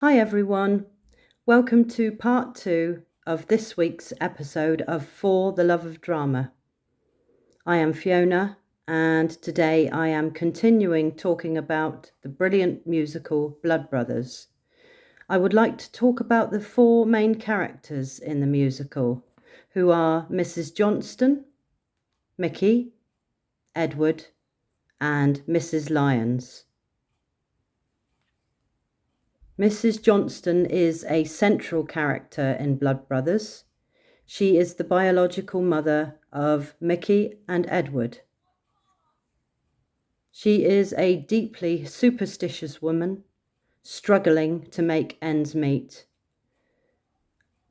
Hi everyone, welcome to part 2 of this week's episode of For the Love of Drama. I am Fiona and today I am continuing talking about the brilliant musical Blood Brothers. I would like to talk about the 4 main characters in the musical, who are Mrs. Johnston, Mickey, Edward and Mrs. Lyons. Mrs. Johnston is a central character in Blood Brothers. She is the biological mother of Mickey and Edward. She is a deeply superstitious woman, struggling to make ends meet.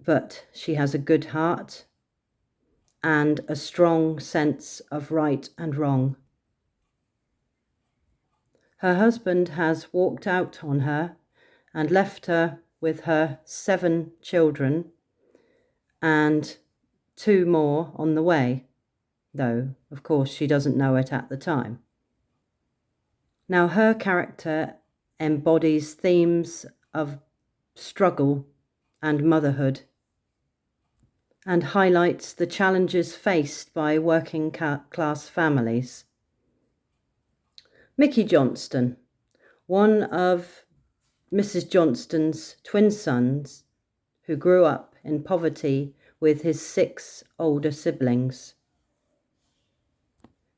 But she has a good heart and a strong sense of right and wrong. Her husband has walked out on her and left her with her 7 children and 2 more on the way, though, of course, she doesn't know it at the time. Now, her character embodies themes of struggle and motherhood and highlights the challenges faced by working class families. Mickey Johnston, one of Mrs. Johnston's twin sons, who grew up in poverty with his 6 older siblings.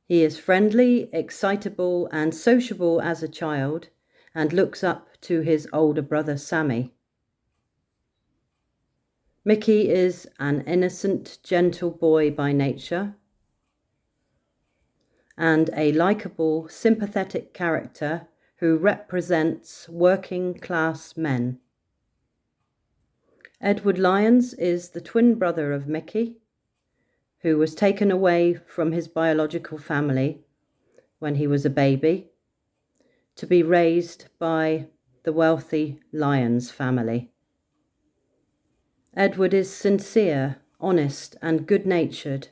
He is friendly, excitable, and sociable as a child, and looks up to his older brother Sammy. Mickey is an innocent, gentle boy by nature, and a likable, sympathetic character who represents working class men. Edward Lyons is the twin brother of Mickey, who was taken away from his biological family when he was a baby to be raised by the wealthy Lyons family. Edward is sincere, honest, and good-natured,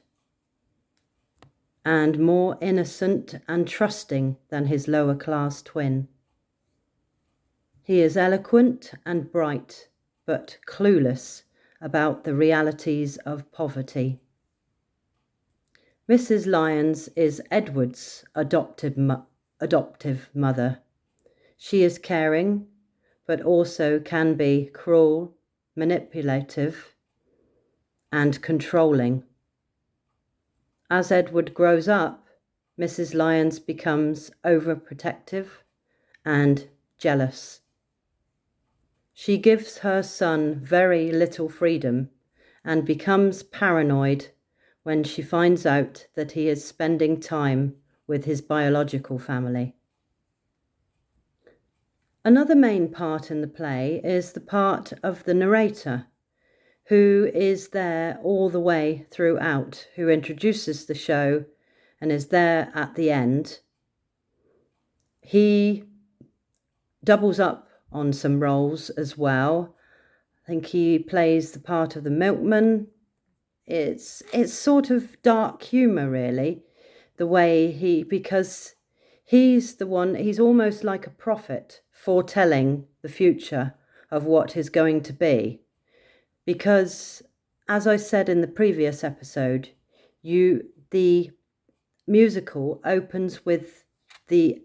and more innocent and trusting than his lower-class twin. He is eloquent and bright, but clueless about the realities of poverty. Mrs. Lyons is Edward's adoptive mother. She is caring, but also can be cruel, manipulative, and controlling. As Edward grows up, Mrs. Lyons becomes overprotective and jealous. She gives her son very little freedom and becomes paranoid when she finds out that he is spending time with his biological family. Another main part in the play is the part of the narrator, who is there all the way throughout, who introduces the show and is there at the end. He doubles up on some roles as well. I think he plays the part of the milkman. It's sort of dark humour, really, the way because he's the one, he's almost like a prophet foretelling the future of what is going to be. Because, as I said in the previous episode, the musical opens with the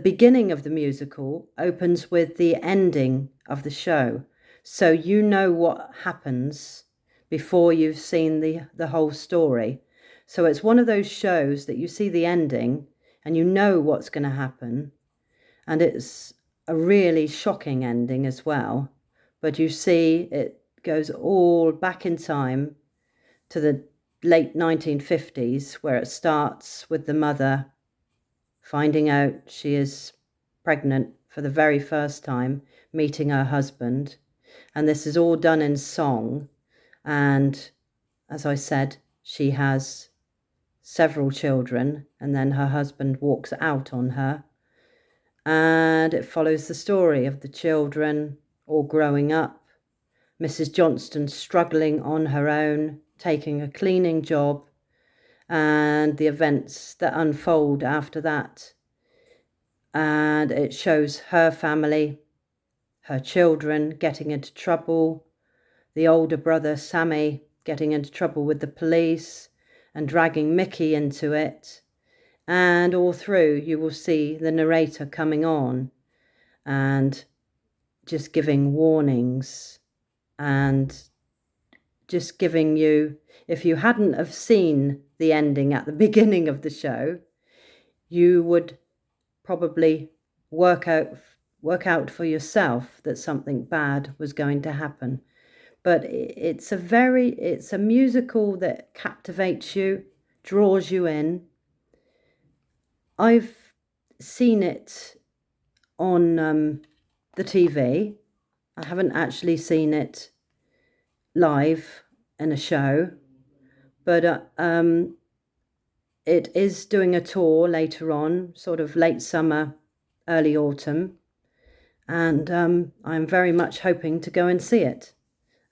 beginning of the musical opens with the ending of the show. So you know what happens before you've seen the whole story. So it's one of those shows that you see the ending and you know what's going to happen. And it's a really shocking ending as well. But you see it goes all back in time to the late 1950s, where it starts with the mother finding out she is pregnant for the very first time, meeting her husband. And this is all done in song. And as I said, she has several children, and then her husband walks out on her. And it follows the story of the children all growing up, Mrs. Johnston struggling on her own, taking a cleaning job, and the events that unfold after that. And it shows her family, her children getting into trouble, the older brother Sammy getting into trouble with the police and dragging Mickey into it. And all through you will see the narrator coming on and just giving warnings and just giving you, if you hadn't have seen the ending at the beginning of the show, you would probably work out for yourself that something bad was going to happen. But it's a musical that captivates you, draws you in. I've seen it on the TV. I haven't actually seen it live in a show, but it is doing a tour later on, sort of late summer, early autumn, and I'm very much hoping to go and see it.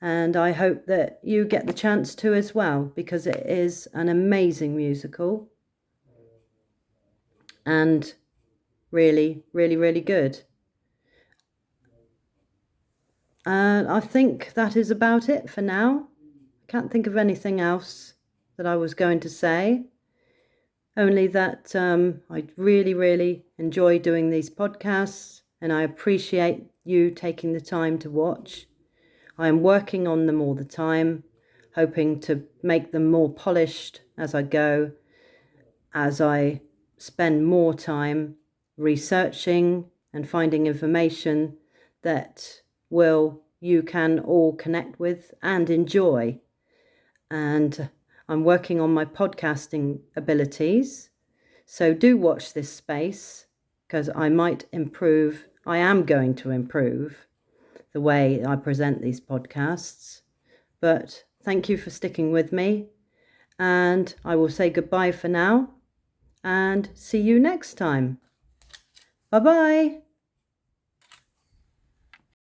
And I hope that you get the chance to as well, because it is an amazing musical and really, really, really good. I think that is about it for now. I can't think of anything else that I was going to say, only that I really, really enjoy doing these podcasts, and I appreciate you taking the time to watch. I am working on them all the time, hoping to make them more polished as I go, as I spend more time researching and finding information that you can all connect with and enjoy. And I'm working on my podcasting abilities, so do watch this space, because I might improve. I am going to improve the way I present these podcasts. But thank you for sticking with me, and I will say goodbye for now and see you next time. Bye-bye.